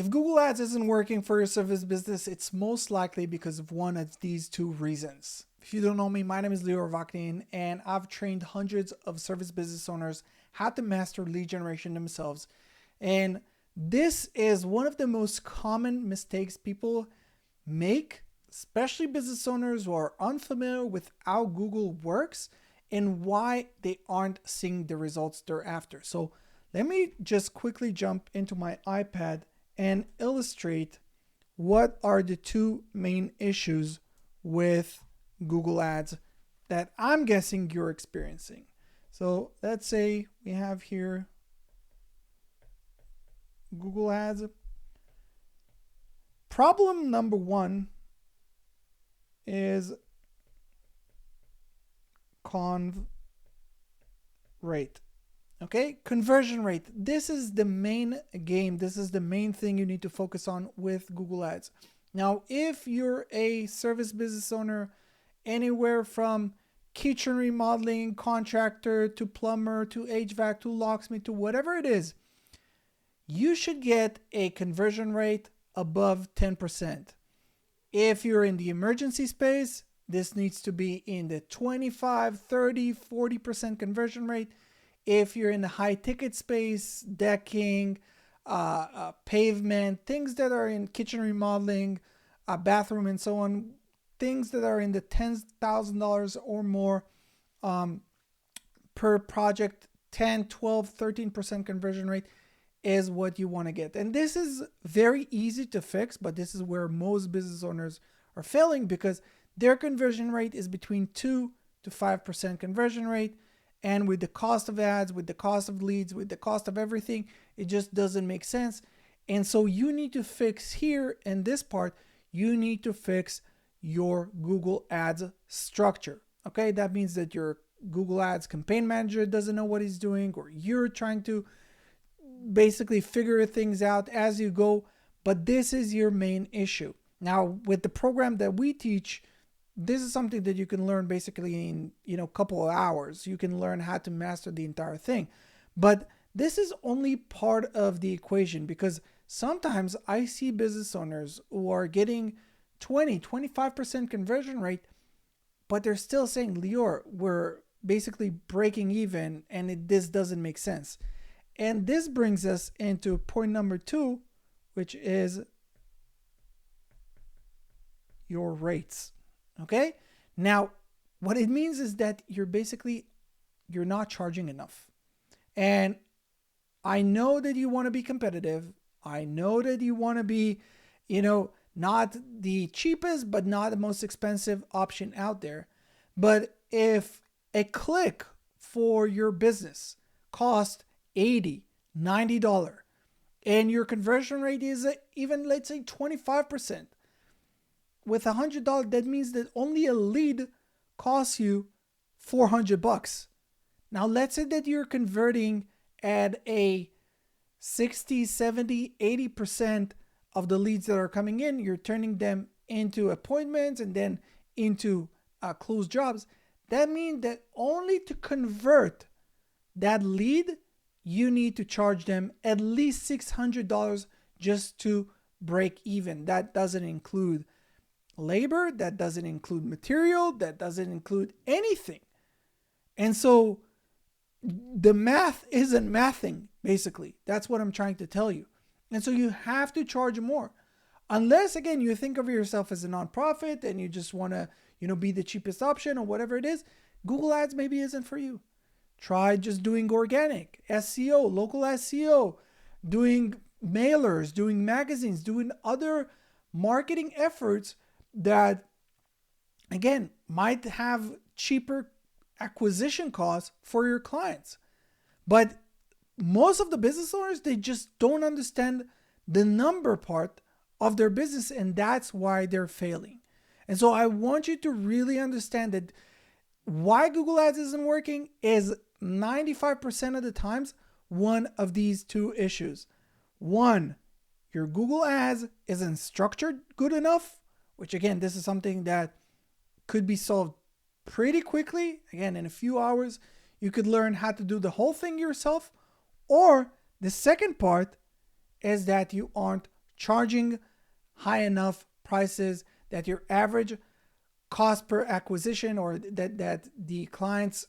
If Google Ads isn't working for your service business, it's most likely because of one of these two reasons. If you don't know me, my name is Lior Vaknin, and I've trained hundreds of service business owners how to master lead generation themselves. And this is one of the most common mistakes people make, especially business owners who are unfamiliar with how Google works and why they aren't seeing the results they're after. So let me just quickly jump into my iPad and illustrate what are the two main issues with Google Ads that I'm guessing you're experiencing. So let's say we have here Google Ads. Problem number one is conv rate. Okay, conversion rate. This is the main game. This is the main thing you need to focus on with Google Ads. Now, if you're a service business owner, anywhere from kitchen remodeling, contractor to plumber to HVAC to locksmith to whatever it is, you should get a conversion rate above 10%. If you're in the emergency space, this needs to be in the 25, 30, 40% conversion rate. If you're in the high ticket space, decking, pavement, things that are in kitchen remodeling, bathroom and so on, things that are in the $10,000 or more per project, 10, 12, 13% conversion rate is what you want to get. And this is very easy to fix, but this is where most business owners are failing because their conversion rate is between 2 to 5% conversion rate. And with the cost of ads, with the cost of leads, with the cost of everything, it just doesn't make sense. And so you need to fix here in this part, you need to fix your Google Ads structure. Okay, that means that your Google Ads campaign manager doesn't know what he's doing, or you're trying to basically figure things out as you go. But this is your main issue. Now, with the program that we teach, this is something that you can learn basically in a couple of hours. You can learn how to master the entire thing. But this is only part of the equation, because sometimes I see business owners who are getting 20, 25% conversion rate, but they're still saying, Lior, we're basically breaking even and this doesn't make sense. And this brings us into point number two, which is your rates. Okay, now what it means is that you're not charging enough. And I know that you want to be competitive. I know that you want to be, not the cheapest, but not the most expensive option out there. But if a click for your business costs $80, $90, and your conversion rate is even, let's say, 25%, with $100, that means that only a lead costs you $400. Now, let's say that you're converting at a 60, 70, 80% of the leads that are coming in, you're turning them into appointments and then into closed jobs. That means that only to convert that lead, you need to charge them at least $600 just to break even. That doesn't include labor, that doesn't include material, that doesn't include anything. And so the math isn't mathing, basically. That's what I'm trying to tell you. And so you have to charge more. Unless, again, you think of yourself as a nonprofit and you just want to, be the cheapest option or whatever it is, Google Ads maybe isn't for you. Try just doing organic, SEO, local SEO, doing mailers, doing magazines, doing other marketing efforts that, again, might have cheaper acquisition costs for your clients. But most of the business owners, they just don't understand the number part of their business, and that's why they're failing. And so I want you to really understand that why Google Ads isn't working is 95% of the times one of these two issues. One, your Google Ads isn't structured good enough, which, again, this is something that could be solved pretty quickly. Again, in a few hours, you could learn how to do the whole thing yourself. Or the second part is that you aren't charging high enough prices that your average cost per acquisition, or that the client's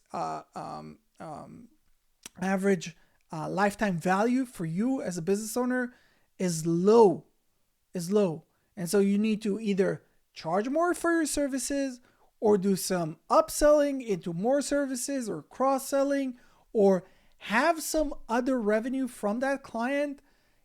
average lifetime value for you as a business owner is low, And so you need to either charge more for your services, or do some upselling into more services, or cross-selling, or have some other revenue from that client,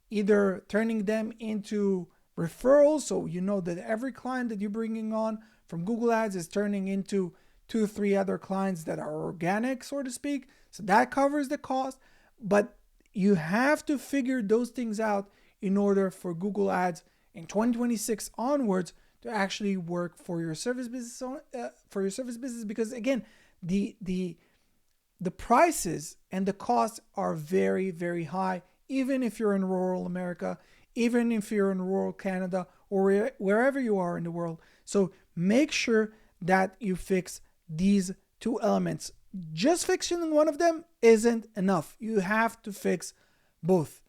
either turning them into referrals. So you know that every client that you're bringing on from Google Ads is turning into 2 or 3 other clients that are organic, so to speak. So that covers the cost. But you have to figure those things out in order for Google Ads in 2026 onwards to actually work for your service business. Because again, the prices and the costs are very, very high, even if you're in rural America, even if you're in rural Canada, or wherever you are in the world. So make sure that you fix these 2 elements. Just fixing one of them isn't enough. You have to fix both.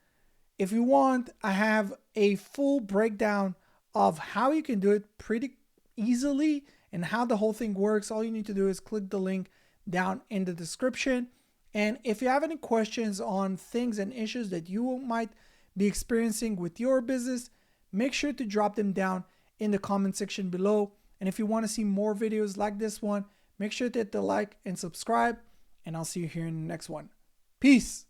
If you want, I have a full breakdown of how you can do it pretty easily and how the whole thing works. All you need to do is click the link down in the description. And if you have any questions on things and issues that you might be experiencing with your business, make sure to drop them down in the comment section below. And if you want to see more videos like this one, make sure to hit the like and subscribe, and I'll see you here in the next one. Peace.